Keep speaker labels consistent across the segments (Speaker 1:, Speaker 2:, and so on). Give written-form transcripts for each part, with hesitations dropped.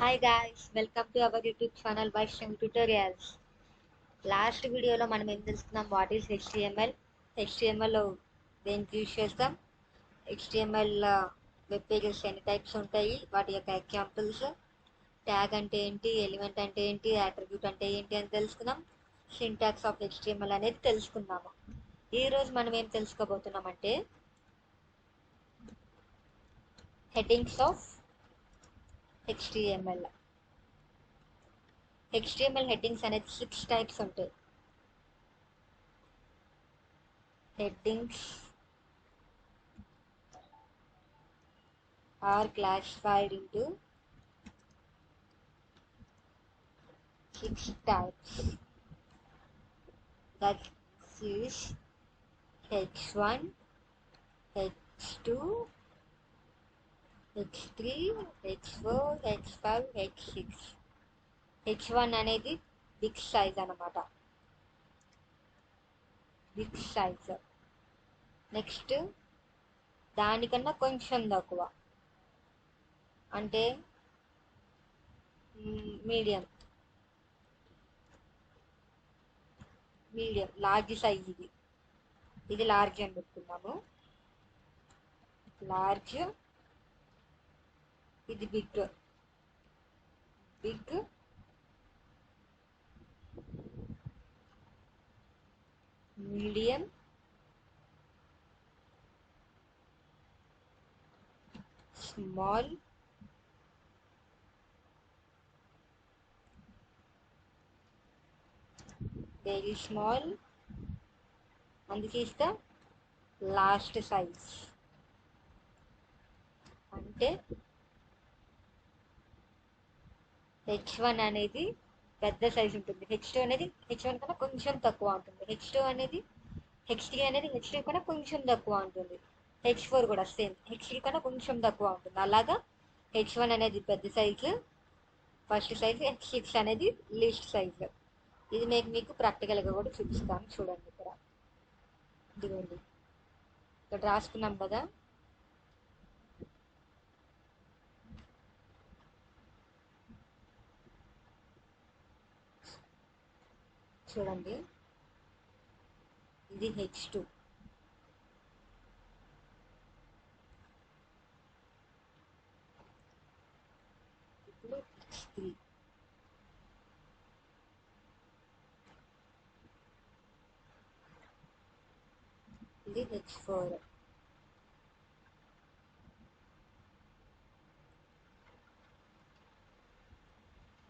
Speaker 1: Hi guys, welcome to our YouTube channel Vaishnavi Tutorials. Last వీడియోలో మనం ఏం తెలుసుకున్నాం, వాట్ ఈస్ హెచ్టిఎంఎల్, హెచ్టిఎంఎల్లో దేనికి యూజ్ చేస్తాం, హెచ్టిఎంఎల్ వెబ్ పేజెస్ ఎన్ని టైప్స్ ఉంటాయి, వాటి యొక్క ఎగ్జాంపుల్స్, ట్యాగ్ అంటే ఏంటి, ఎలిమెంట్ అంటే ఏంటి, అట్రిబ్యూట్ అంటే ఏంటి అని తెలుసుకున్నాం. సింటాక్స్ ఆఫ్ హెచ్టిఎంఎల్ అనేది తెలుసుకున్నాము. ఈరోజు మనం ఏం తెలుసుకోబోతున్నామంటే headings of HTML. HTML headings అనేది 6 టైప్స్ ఉంటాయి. Headings are classified into 6 types. That is H1, H2, H3, H4, H5, H6. H1 అనేది బిగ్ సైజ్ అన్నమాట, బిగ్ సైజ్. నెక్స్ట్ దానికన్నా కొంచెం తక్కువ అంటే మీడియం, లార్జ్ సైజ్. ఇది లార్జ్ అని పెట్టుకున్నాము, లార్జ్. ఇది big, medium, small, very small, and this is the last size. అంటే H1 అనేది పెద్ద సైజ్ ఉంటుంది, H2 అనేది H1 కన్నా కొంచెం తక్కువ ఉంటుంది, H2 అనేది H3 అనేది H2 కన్నా కొంచెం తక్కువ ఉంటుంది, H4 కూడా సేమ్ H3 కన్నా కొంచెం తక్కువ ఉంటుంది. అలాగా H1 అనేది పెద్ద సైజు, ఫస్ట్ సైజు, H6 అనేది లీస్ట్ సైజు. ఇది మీకు ప్రాక్టికల్గా కూడా చూపిస్తాను. చూడండి, ఇదిగోండి, ఇక్కడ రాసుకున్నాం కదా. చూడండి, ఇది H2, ఇప్పుడు H3, ఇది H4,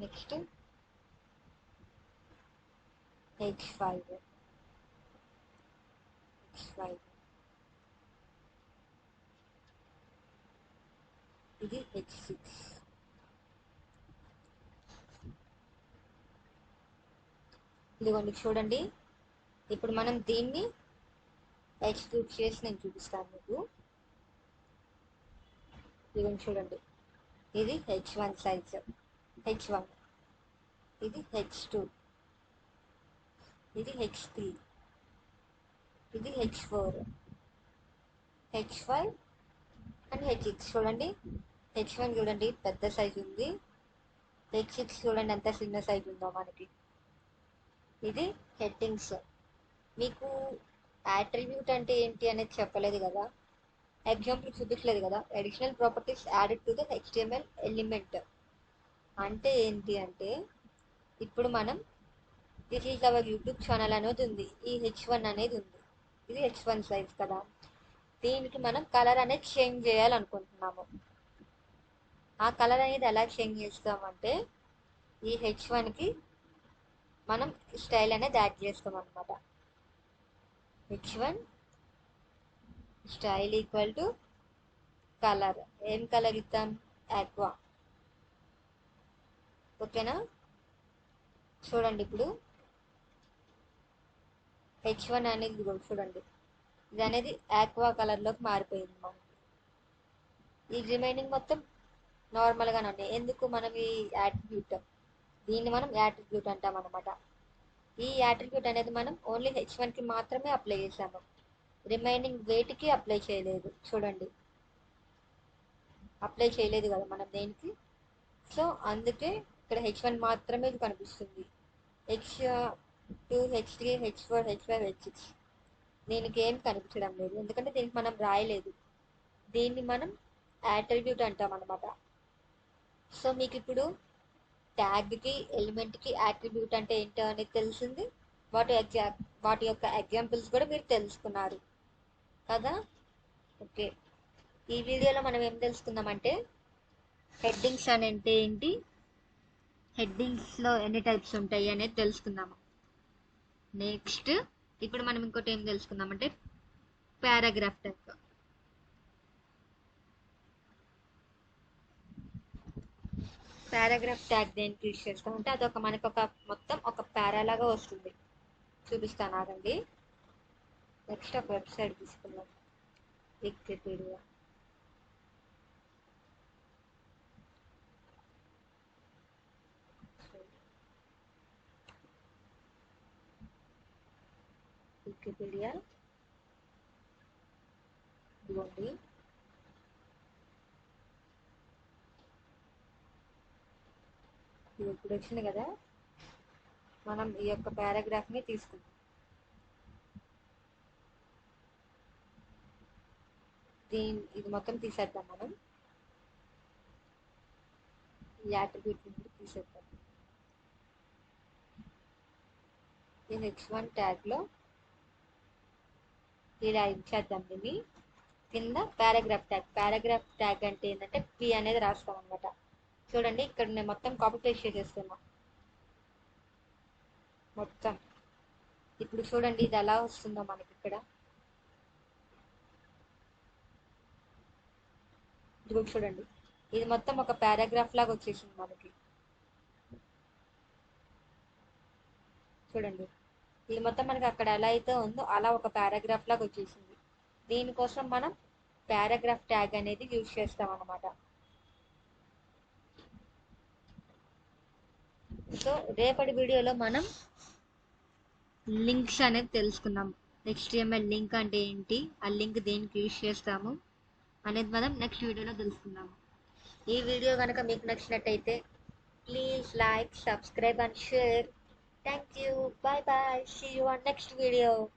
Speaker 1: నెక్స్ట్ H5, ఇది H6. ఇదిగోండి చూడండి, ఇప్పుడు మనం దీన్ని ఎక్స్క్యూట్ చేసి నేను చూపిస్తాను మీకు. ఇదిగోండి చూడండి, ఇది H1 సైజ్, H1, ఇది H2, ఇది H3, ఇది H4, H5 అండ్ H6. చూడండి, H1 చూడండి పెద్ద సైజు ఉంది, H6 చూడండి ఎంత చిన్న సైజు ఉందో మనకి. ఇది హెడ్డింగ్స్. మీకు అట్రిబ్యూట్ అంటే ఏంటి అనేది చెప్పలేదు కదా, ఎగ్జాంపుల్ చూపించలేదు కదా. Additional properties added to the HTML element అంటే ఏంటి అంటే, ఇప్పుడు మనం this is our YouTube channel అనేది ఉంది, ఈ H1 అనేది ఉంది, ఇది H1 సైజ్ కదా. దీనికి మనం కలర్ అనేది చేంజ్ చేయాలనుకుంటున్నాము. ఆ కలర్ అనేది ఎలా చేంజ్ చేస్తామంటే, ఈ H1కి మనం స్టైల్ అనేది యాడ్ చేస్తాం అనమాట. H1 style equal to colour. ఏం కలర్ ఇద్దాం? ఆక్వా. ఓకేనా? చూడండి, ఇప్పుడు H1 అనేది చూడండి, ఇది అనేది ఆక్వా కలర్లోకి మారిపోయింది మనకి. ఈ రిమైనింగ్ మొత్తం నార్మల్గానే ఉన్నాయి. ఎందుకు? మనం ఈ యాట్రిబ్యూట్, దీన్ని మనం యాట్రిబ్యూట్ అంటాం అనమాట. ఈ యాట్రిబ్యూట్ అనేది మనం ఓన్లీ H1కి మాత్రమే అప్లై చేసాము, రిమైనింగ్ వేటికి అప్లై చేయలేదు. చూడండి, అప్లై చేయలేదు కదా మనం దేనికి. సో అందుకే ఇక్కడ H1 మాత్రమే కనిపిస్తుంది. H2, H3, H4, H5, H6 దీనికి ఏం కనిపించడం లేదు, ఎందుకంటే దీనికి మనం రాయలేదు. దీన్ని మనం యాట్రిబ్యూట్ అంటాం అనమాట. సో మీకు ఇప్పుడు ట్యాగ్కి ఎలిమెంట్కి యాట్రిబ్యూట్ అంటే ఏంటో అనేది తెలిసింది. వాటి యొక్క ఎగ్జాంపుల్స్ కూడా మీరు తెలుసుకున్నారు కదా. ఓకే, ఈ వీడియోలో మనం ఏం తెలుసుకుందామంటే హెడ్డింగ్స్ అని అంటే ఏంటి, హెడ్డింగ్స్లో ఎన్ని టైప్స్ ఉంటాయి అనేది తెలుసుకుందాము. నెక్స్ట్ ఇప్పుడు మనం ఇంకోటి ఏం తెలుసుకుందామంటే పారాగ్రాఫ్ టైప్. పారాగ్రాఫ్ ట్యాగ్ దేనికి యూజ్ చేస్తామంటే అదొక మనకు మొత్తం ఒక పారాలాగా వస్తుంది. చూపిస్తాను ఆగండి. నెక్స్ట్ ఒక వెబ్సైట్ తీసుకున్నాం, వికీపీడియా. వికీపీడియా ఇదిగోండి. ఇది ఇప్పుడు వచ్చింది కదా, మనం ఈ యొక్క పారాగ్రాఫ్ని తీసుకుంటాం. ఇది మొత్తం తీసేద్దాం, మనం ఈ యాట్రిబ్యూట్ నుండి తీసేద్దాం. ఈ H1 ట్యాగ్లో ఇలా ఇచ్చేద్దాం. దీన్ని కింద పారాగ్రాఫ్ ట్యాగ్ అంటే ఏంటంటే పి అనేది రాస్తాం అనమాట. చూడండి ఇక్కడ నేను మొత్తం కాపీ పేస్ట్ చేసేస్తున్నా మొత్తం. ఇప్పుడు చూడండి ఇది ఎలా వస్తుందో మనకి ఇక్కడ. ఇది చూడండి, ఇది మొత్తం ఒక పారాగ్రాఫ్ లాగా వచ్చేసింది మనకి. చూడండి ఇది మొత్తం మనకి అక్కడ ఎలా అయితే ఉందో అలా ఒక పారాగ్రాఫ్ లాగా వచ్చేసింది. దీనికోసం మనం పారాగ్రాఫ్ ట్యాగ్ అనేది యూజ్ చేస్తాం అన్నమాట. సో రేపటి వీడియోలో మనం లింక్స్ అనేది తెలుసుకుందాం. HTML లింక్ అంటే ఏంటి, ఆ లింక్ దేనికి యూజ్ చేస్తాము అనేది మనం నెక్స్ట్ వీడియోలో తెలుసుకుందాము. ఈ వీడియో కనుక మీకు నచ్చినట్టయితే please like, subscribe and share. Thank you. Bye bye. See you on next video.